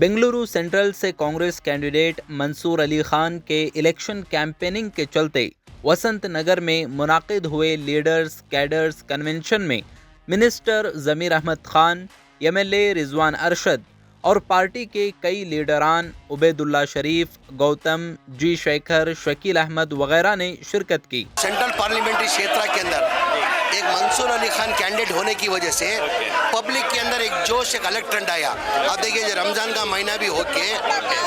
Bengaluru central से Congress candidate Mansoor Ali Khan के election campaigning के चलते वसंत नगर में मुनाकिद हुए लीडर्स कैडर्स कन्वेंशन में मिनिस्टर ज़मीर अहमद खान, एमएलए रिजवान अरशद और पार्टी के कई लीडरान उबैदुल्ला शरीफ, गौतम जी शेखर, शकील अहमद वगैरह ने शिरकत की। सेंट्रल पार्लियामेंट्री क्षेत्र के अंदर एक मंसूर अली खान कैंडिडेट होने की वजह से पब्लिक के अंदर एक जोश, एक अलग ट्रेंड आया। अब देखिए जो रमज़ान का महीना भी होके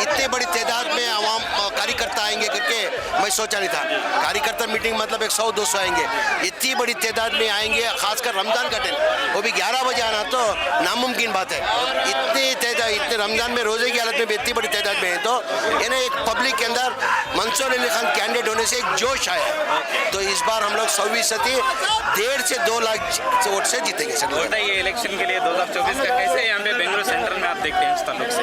इतने बड़ी तादाद में आवाम कार्यकर्ता आएंगे करके मैं सोचा नहीं था। कार्यकर्ता मीटिंग मतलब 100-200 आएंगे, इतनी बड़ी तादाद में आएंगे, खासकर रमज़ान का टाइम, वो भी 11 बजे आना तो नामुमकिन बात है। इतने रमज़ान में रोज़े की हालत में भी इतनी बड़ी तादाद में है तो यानी एक पब्लिक के अंदर मंसूर अली खान कैंडिडेट होने से एक जोश आया। तो इस बार हम लोग 100% 1.5 से 2 लाख वोट से जीतेंगे सर। ये इलेक्शन के लिए 2024 का कैसे यहाँ पे बेंगलुरु सेंट्रल में आप देखते हैं इस ताल्लुक से?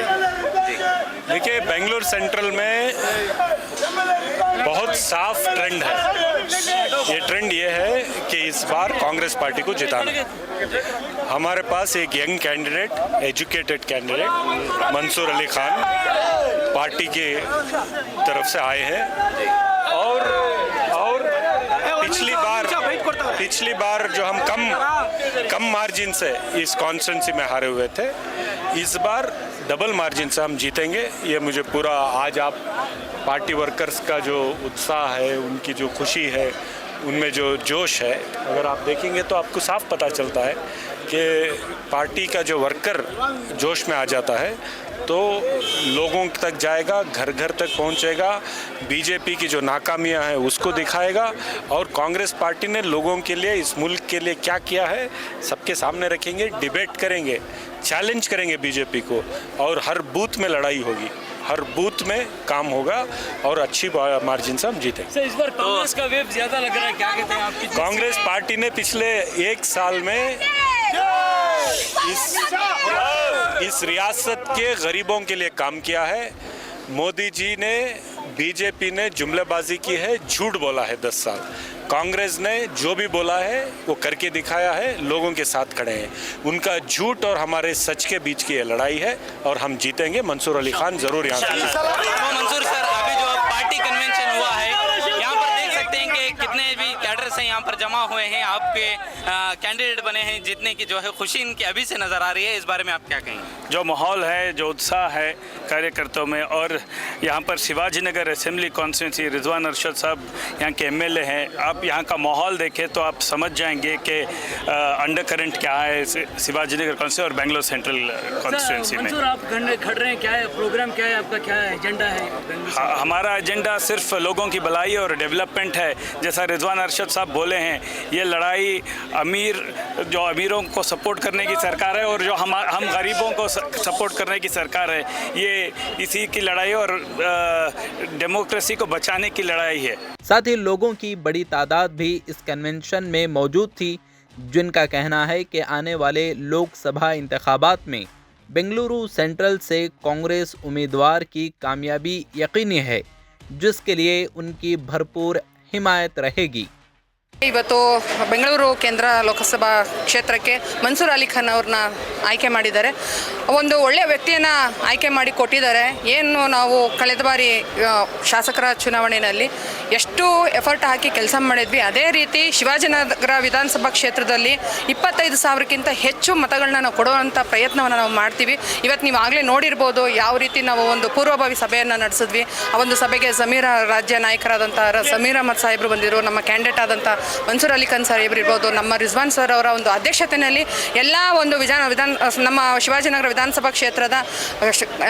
देखिए, बेंगलुरु सेंट्रल में बहुत साफ ट्रेंड है। ये ट्रेंड ये है कि इस बार कांग्रेस पार्टी को जिताना है। हमारे पास एक young candidate, educated candidate Mansoor Ali Khan party के तरफ से आए हैं और पिछली बार जो हम कम मार्जिन से इस कॉन्स्टिट्यूंसी में हारे हुए थे, इस बार डबल मार्जिन से हम जीतेंगे। ये मुझे पूरा, आज आप पार्टी वर्कर्स का जो उत्साह है, उनकी जो खुशी है, उनमें जो जोश है, अगर आप देखेंगे तो आपको साफ पता चलता है कि पार्टी का जो वर्कर जोश में आ जाता है तो लोगों तक जाएगा, घर घर तक पहुंचेगा, बीजेपी की जो नाकामियां हैं उसको दिखाएगा और कांग्रेस पार्टी ने लोगों के लिए, इस मुल्क के लिए क्या किया है सबके सामने रखेंगे, डिबेट करेंगे, चैलेंज करेंगे बीजेपी को और हर बूथ में लड़ाई होगी, हर बूथ में काम होगा और अच्छी मार्जिन से हम जीतेंगे। इस बार कांग्रेस का वेव ज्यादा लग रहा है, क्या कहते हैं आपकी? कांग्रेस पार्टी ने पिछले 1 साल में इस रियासत के गरीबों के लिए काम किया है। मोदी जी ने, बीजेपी ने जुमलेबाजी की है, झूठ बोला है 10 साल। कांग्रेस ने जो भी बोला है वो करके दिखाया है, लोगों के साथ खड़े हैं। उनका झूठ और हमारे सच के बीच की ये लड़ाई है और हम जीतेंगे। मंसूर अली खान जरूर यहाँ से। मंसूर सर, अभी जो पार्टी कन्वेंशन हुआ है, यहाँ पर देख सकते हैं कि कितने भी कैडर्स हैं यहाँ पर जमा हुए हैं, आपके कैंडिडेट बने हैं, जीतने की जो है खुशी इनकी अभी से नज़र आ रही है। इस बारे में आप क्या कहेंगे? जो माहौल है, जो उत्साह है कार्यकर्ताओं में, और यहाँ पर शिवाजी नगर असेंबली कॉन्स्टिट्यूंसी रिजवान अरशद साहब यहाँ के एमएलए हैं। आप यहाँ का माहौल देखें तो आप समझ जाएंगे कि अंडर करंट क्या है शिवाजी नगर कॉन्स्टिट्यूंसी और बेंगलोर सेंट्रल कॉन्स्टिट्यूंसी में। आप खड़ रहे हैं, क्या है प्रोग्राम, क्या है आपका, क्या एजेंडा है? हमारा एजेंडा सिर्फ लोगों की भलाई और डेवलपमेंट है। जैसा रिजवान अरशद साहब बोले हैं, ये लड़ाई अमीरों को सपोर्ट करने की सरकार है और जो हम गरीबों को सपोर्ट करने की सरकार है। ये इसी की लड़ाई और डेमोक्रेसी को बचाने की लड़ाई है। साथ ही लोगों की बड़ी तादाद भी इस कन्वेंशन में मौजूद थी, जिनका कहना है कि आने वाले लोकसभा इंतखाबात में बेंगलुरु सेंट्रल से कांग्रेस उम्मीदवार की कामयाबी यकीनी है, जिसके लिए उनकी भरपूर हिमायत रहेगी। ಇವತ್ತು ಬೆಂಗಳೂರು ಕೇಂದ್ರ ಲೋಕಸಭಾ ಕ್ಷೇತ್ರಕ್ಕೆ ಮಂಸೂರ್ ಅಲಿ ಖಾನ್ ಅವ್ರನ್ನ ಆಯ್ಕೆ ಮಾಡಿದ್ದಾರೆ. ಒಂದು ಒಳ್ಳೆಯ ವ್ಯಕ್ತಿಯನ್ನು ಆಯ್ಕೆ ಮಾಡಿ ಕೊಟ್ಟಿದ್ದಾರೆ. ಏನು ನಾವು ಕಳೆದ ಬಾರಿ ಶಾಸಕರ ಚುನಾವಣೆಯಲ್ಲಿ ಎಷ್ಟು ಎಫರ್ಟ್ ಹಾಕಿ ಕೆಲಸ ಮಾಡಿದ್ವಿ, ಅದೇ ರೀತಿ ಶಿವಾಜಿನಗರ ವಿಧಾನಸಭಾ ಕ್ಷೇತ್ರದಲ್ಲಿ 25,000ಕ್ಕಿಂತ ಹೆಚ್ಚು ಮತಗಳನ್ನ ನಾವು ಕೊಡುವಂಥ ಪ್ರಯತ್ನವನ್ನು ನಾವು ಮಾಡ್ತೀವಿ. ಇವತ್ತು ನೀವು ಆಗಲೇ ನೋಡಿರ್ಬೋದು ಯಾವ ರೀತಿ ನಾವು ಒಂದು ಪೂರ್ವಭಾವಿ ಸಭೆಯನ್ನು ನಡೆಸಿದ್ವಿ. ಆ ಒಂದು ಸಭೆಗೆ ರಾಜ್ಯ ನಾಯಕರಾದಂಥ ಝಮೀರ್ ಅಹಮದ್ ಸಾಹೇಬರು ಬಂದಿರು, ನಮ್ಮ ಕ್ಯಾಂಡಿಡೇಟ್ ಆದಂಥ ಮಂಸೂರ್ ಅಲಿ ಖಾನ್ ಸಾಹೇಬ್ರು ಇರ್ಬೋದು, ನಮ್ಮ ರಿಜ್ವಾನ್ ಸರ್ ಅವರ ಒಂದು ಅಧ್ಯಕ್ಷತೆಯಲ್ಲಿ ಎಲ್ಲ ಒಂದು ನಮ್ಮ ಶಿವಾಜಿನಗರ ವಿಧಾನಸಭಾ ಕ್ಷೇತ್ರದ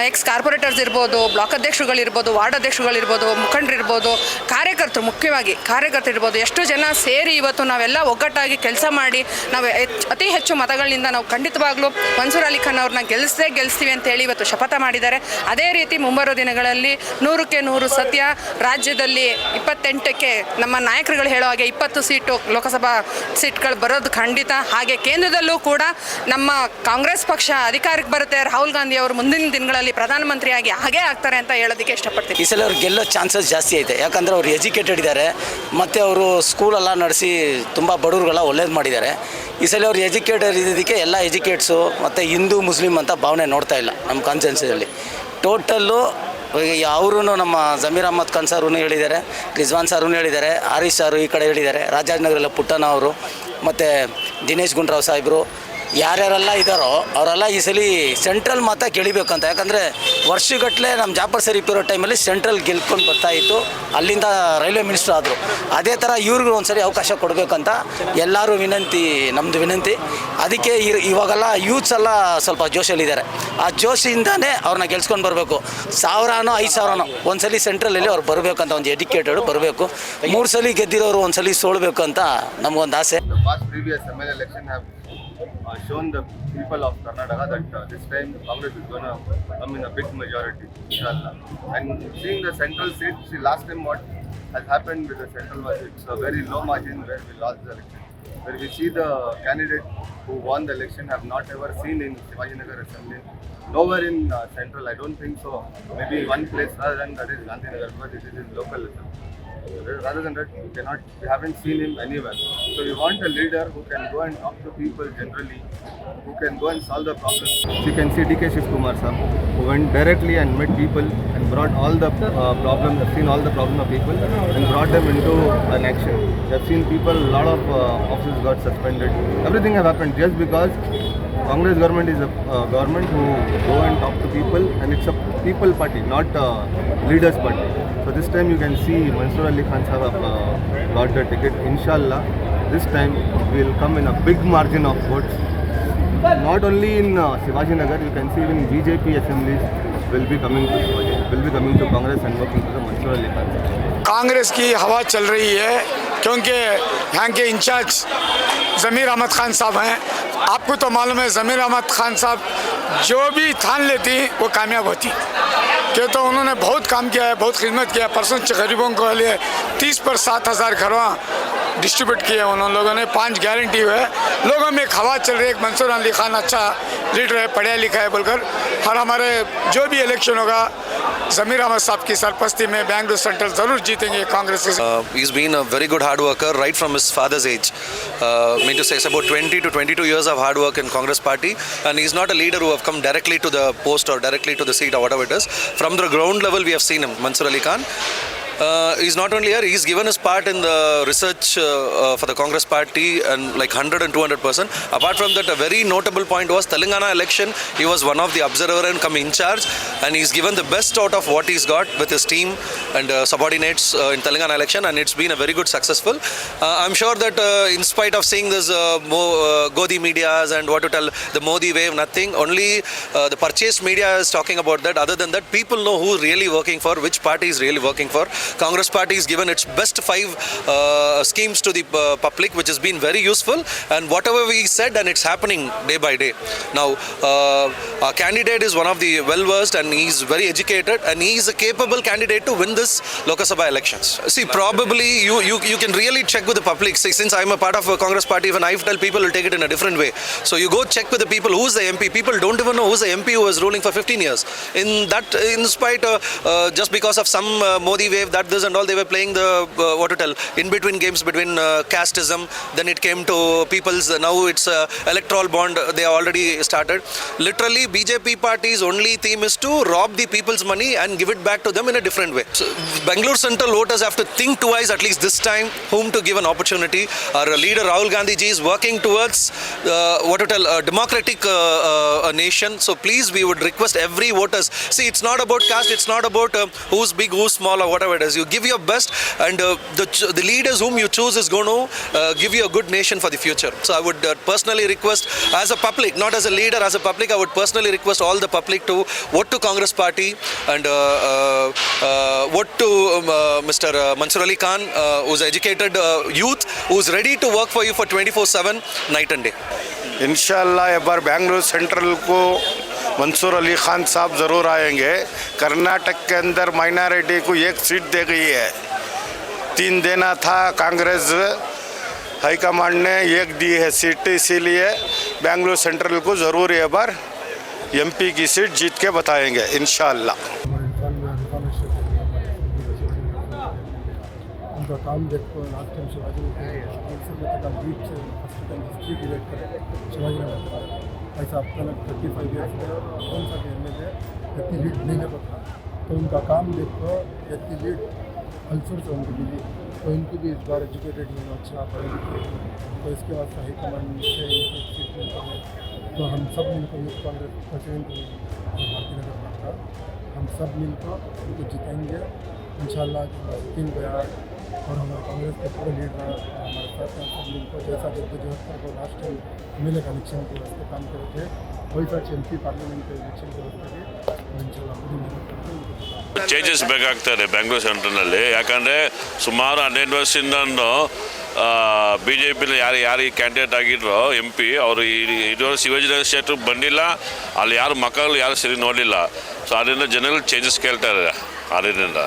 ಎಕ್ಸ್ ಕಾರ್ಪೊರೇಟರ್ಸ್ ಇರ್ಬೋದು, ಬ್ಲಾಕ್ ಅಧ್ಯಕ್ಷರುಗಳಿರ್ಬೋದು, ವಾರ್ಡ್ ಅಧ್ಯಕ್ಷರುಗಳಿರ್ಬೋದು, ಮುಖಂಡರಿರ್ಬೋದು, ಕಾರ್ಯಕರ್ತರು, ಮುಖ್ಯವಾಗಿ ಕಾರ್ಯಕರ್ತರು ಇರ್ಬೋದು, ಎಷ್ಟು ಜನ ಸೇರಿ ಇವತ್ತು ನಾವೆಲ್ಲ ಒಗ್ಗಟ್ಟಾಗಿ ಕೆಲಸ ಮಾಡಿ ನಾವು ಅತಿ ಹೆಚ್ಚು ಮತಗಳಿಂದ ನಾವು ಖಂಡಿತವಾಗ್ಲೂ ಮಂಸೂರ್ ಅಲಿ ಖಾನ್ ಅವ್ರನ್ನ ಗೆಲ್ಲಿಸ್ತೀವಿ ಅಂತೇಳಿ ಇವತ್ತು ಶಪಥ ಮಾಡಿದ್ದಾರೆ. ಅದೇ ರೀತಿ ಮುಂಬರುವ ದಿನಗಳಲ್ಲಿ 100ಕ್ಕೆ 100 ಸತ್ಯ ರಾಜ್ಯದಲ್ಲಿ 28ಕ್ಕೆ ನಮ್ಮ ನಾಯಕರುಗಳು ಹೇಳೋ ಹಾಗೆ 20 ಸೀಟು ಲೋಕಸಭಾ ಸೀಟ್ಗಳು ಬರೋದು ಖಂಡಿತ. ಹಾಗೆ ಕೇಂದ್ರದಲ್ಲೂ ಕೂಡ ನಮ್ಮ ಕಾಂಗ್ರೆಸ್ ಪಕ್ಷ ಅಧಿಕಾರಕ್ಕೆ ಬರುತ್ತೆ, ರಾಹುಲ್ ಗಾಂಧಿ ಅವರು ಮುಂದಿನ ದಿನಗಳಲ್ಲಿ ಪ್ರಧಾನಮಂತ್ರಿಯಾಗಿ ಹಾಗೇ ಆಗ್ತಾರೆ ಅಂತ ಹೇಳೋದಕ್ಕೆ ಇಷ್ಟಪಡ್ತೀನಿ. ಈ ಸಲ ಅವ್ರು ಗೆಲ್ಲೋ ಚಾನ್ಸಸ್ ಜಾಸ್ತಿ ಐತೆ, ಯಾಕಂದರೆ ಅವ್ರು ಎಜುಕೇಟೆಡ್ ಇದ್ದಾರೆ ಮತ್ತು ಅವರು ಸ್ಕೂಲೆಲ್ಲ ನಡೆಸಿ ತುಂಬ ಬಡವ್ರಿಗೆಲ್ಲ ಒಳ್ಳೇದು ಮಾಡಿದ್ದಾರೆ. ಈ ಸಲ ಅವ್ರು ಎಜುಕೇಟೆಡ್ ಇದ್ದದಕ್ಕೆ ಎಲ್ಲ ಎಜುಕೇಟ್ಸು ಮತ್ತು ಹಿಂದೂ ಮುಸ್ಲಿಮ್ ಅಂತ ಭಾವನೆ ನೋಡ್ತಾ ಇಲ್ಲ ನಮ್ಮ ಕಾನ್ಸ್ಟಿಟ್ಯೂನ್ಸಿಯಲ್ಲಿ. ಟೋಟಲ್ಲು ಅವರು ನಮ್ಮ ಜಮೀರ್ ಅಹ್ಮದ್ ಖಾನ್ ಸಾರೂ ಹೇಳಿದ್ದಾರೆ, ರಿಜ್ವಾನ್ ಸಾರೂ ಹೇಳಿದ್ದಾರೆ, ಹರೀಶ್ ಸಾರು ಈ ಕಡೆ ಹೇಳಿದ್ದಾರೆ, ರಾಜಾಜನಗರಲ್ಲ ಪುಟ್ಟಣ್ಣ ಅವರು ಮತ್ತು ದಿನೇಶ್ ಗುಂಡೂರಾವ್ ಸಾಹೇಬರು ಯಾರ್ಯಾರೆಲ್ಲ ಇದ್ದಾರೋ ಅವರೆಲ್ಲ ಈ ಸಲ ಸೆಂಟ್ರಲ್ ಮಾತ್ರ ಗೆಳಿಬೇಕಂತ. ಯಾಕಂದರೆ ವರ್ಷಗಟ್ಟಲೆ ನಮ್ಮ ಜಾಫರ್ ಶರೀಫ್ ಇರೋ ಟೈಮಲ್ಲಿ ಸೆಂಟ್ರಲ್ ಗೆಲ್ಕೊಂಡು ಬರ್ತಾಯಿತ್ತು, ಅಲ್ಲಿಂದ ರೈಲ್ವೆ ಮಿನಿಸ್ಟರ್ ಆದರು. ಅದೇ ಥರ ಇವ್ರಿಗೂ ಒಂದ್ಸರಿ ಅವಕಾಶ ಕೊಡಬೇಕಂತ ಎಲ್ಲರೂ ನಮ್ಮದು ವಿನಂತಿ. ಅದಕ್ಕೆ ಇವಾಗೆಲ್ಲ ಯೂತ್ಸ್ ಎಲ್ಲ ಸ್ವಲ್ಪ ಜೋಶಲ್ಲಿದ್ದಾರೆ. ಆ ಜೋಶಿಂದನೇ ಅವ್ರನ್ನ ಗೆಲ್ಸ್ಕೊಂಡು ಬರಬೇಕು. 1000ನೋ 5000ನೋ ಒಂದ್ಸಲಿ ಸೆಂಟ್ರಲಲ್ಲಿ ಅವ್ರು ಬರಬೇಕಂತ, ಒಂದು ಎಜುಕೇಟೆಡ್ ಬರಬೇಕು. 3 ಸಲ ಗೆದ್ದಿರೋರು ಒಂದ್ಸಲಿ ಸೋಲ್ಬೇಕು ಅಂತ ನಮಗೊಂದು ಆಸೆ. Shown the people of Karnataka that this time Congress is going to come in a big majority, inshallah. And seeing the central seat, see last time what has happened with the central was it's a very low margin where we lost the election. Where we see the candidate who won the election have not ever seen in Shivajinagar Assembly, nowhere in central. I don't think so. Maybe one place rather than that is Gandhinagar, but it is in local assembly. Rather than that, we haven't seen him anywhere. So we want a leader who can go and talk to people generally, who can go and solve the problems. You can see D.K. Shiv Kumar sir, who went directly and met people and brought all the problems, seen all the problems of people and brought them into an action. We have seen people, a lot of officers got suspended. Everything has happened just because Congress government is a government who go and talk to people, and it's a people party, not a leaders party. So this time you can see Mansoor Ali Khan Sahab got the ticket. Inshallah, this time it will come in a big margin of votes. Not only in Shivajinagar, you can see even BJP assemblies will be coming to Shivaji, will be coming to Congress and working to the Mansoor Ali Khan Sahab. Congress की हवा चल रही है क्योंकि यहाँ के in charge ज़मीर अहमद खान साहब हैं. आपको तो मालूम है ज़मीर अहमद खान साहब जो भी ठान लेती वो कामयाब होती, क्यों तो उन्होंने बहुत काम किया है, बहुत खिदमत किया है. परसों गरीबों को लिए 30 पर 7,000 घरवा डिस्ट्रीब्यूट किए उन लोगों ने. 5 गारंटी हुए. लोगों में एक हवा चल रही है, मंसूर अली खान अच्छा लीडर है, पढ़ा लिखा है बोलकर. और हमारे जो भी इलेक्शन होगा ज़मीर अहमद साहब की सरपरस्ती में बेंगलुरु सेंट्रल ज़रूर जीतेंगे कांग्रेस के. He's been a very good hard worker right from his father's age. Mean to say it's about 20 to 22 years of hard work in Congress party, and he's not a leader who have come directly to the post or directly to the seat or whatever it is. From the ground level we have seen him, Mansoor Ali Khan. He's not only here, he's given his part in the research for the Congress party and like 100 and 200%. Apart from that, a very notable point was Telangana election. He was one of the observer and come in charge, and he's given the best out of what he's got with his team and subordinates in Telangana election, and it's been a very good successful. I'm sure that in spite of seeing this Godi medias and what to tell, the Modi wave, nothing, only the purchased media is talking about that. Other than that, people know who's really working for, which party is really working for. Congress party has given its best 5 schemes to the public, which has been very useful, and whatever we said, and it's happening day by day. Now, our candidate is one of the well-versed, and he's very educated, and he's a capable candidate to win this Lok Sabha elections. See, probably you can really check with the public. See, since I'm a part of a Congress party, when I tell people will take it in a different way. So you go check with the people who's the MP. People don't even know who's the MP who was ruling for 15 years. In spite just because of some Modi wave, that this and all, they were playing the what to tell, in between games between casteism. Then it came to people's. Now it's electoral bond. They have already started. Literally, BJP party's only theme is to rob the people's money and give it back to them in a different way. So, Bangalore Central voters have to think twice at least this time whom to give an opportunity. Our leader Rahul Gandhi ji is working towards what to tell, a democratic a nation. So please, we would request every voters. See, it's not about caste. It's not about who's big, who's small, or whatever it is. You give your best, and the leaders whom you choose is going to give you a good nation for the future. So I would personally request, as a public, not as a leader, as a public, I would personally request all the public to vote to Congress party and vote to Mr. Mansoor Ali Khan, who's educated youth, who's ready to work for you for 24/7, night and day. इंशाल्लाह एक बार Bengaluru central को मंसूर अली खान साहब ज़रूर आएंगे. कर्नाटक के अंदर minority को 1 seat दे गई है. 3 देना था कांग्रेस, हाईकमांड ने एक दी है सीट, इसीलिए बेंगलुरु सेंट्रल को ज़रूर ये बार एमपी की सीट जीत के बताएंगे इंशाअल्लाह। उनका काम देखो, लास्ट टाइम शिवाजी बीच से फर्स्ट टाइम हिस्ट्री की देख कर शिवाजी ने ऐसा अब तक 35 ईयर्स में कौन सा भी एम इतनी लीड नहीं ले पाता, तो उनका काम देखो, इतनी लीड अल्सर से उनको मिली, तो इनको भी इस बार एजुकेटेड होना अच्छा पढ़े लिखे, तो इसके बाद हाईकमांड से इनको सीट मिलता है, तो हम सब मिलकर यूथ कांग्रेस प्रेसिडेंट भारतीय नगर पालिका हम सब मिलकर उनको जिताएंगे इंशाल्लाह। 3 बयार और हमारे कांग्रेस के पूरे लीडर हमारे साथ हैं, सब मिलकर जैसा जगदीश को लास्ट टाइम एमएलए का इलेक्शन के वास्ते काम करे थे, वैसा एमपी पार्लियामेंट के इलेक्शन के वास्ते इंशाल्लाह पूरी मेहनत करते हैं। ಚೇಂಜಸ್ ಬೇಕಾಗ್ತದೆ ಬೆಂಗಳೂರು ಸೆಂಟ್ರಲ್ನಲ್ಲಿ, ಯಾಕಂದರೆ ಸುಮಾರು 12 ವರ್ಷದಿಂದ ಬಿ ಜೆ ಪಿಲಿ ಯಾರು ಕ್ಯಾಂಡಿಡೇಟ್ ಆಗಿದ್ರು ಎಂ ಪಿ ಅವರು ಇದುವರೆಗೆ ಶಿವಾಜಿನಗರ ಕ್ಷೇತ್ರಕ್ಕೆ ಬಂದಿಲ್ಲ, ಅಲ್ಲಿ ಯಾರು ಮಕ್ಕಳು ಯಾರು ಸರಿ ನೋಡಲಿಲ್ಲ. ಸೊ ಅದರಿಂದ ಜನಗಳು ಚೇಂಜಸ್ ಕೇಳ್ತಾರೆ ಅದರಿಂದ.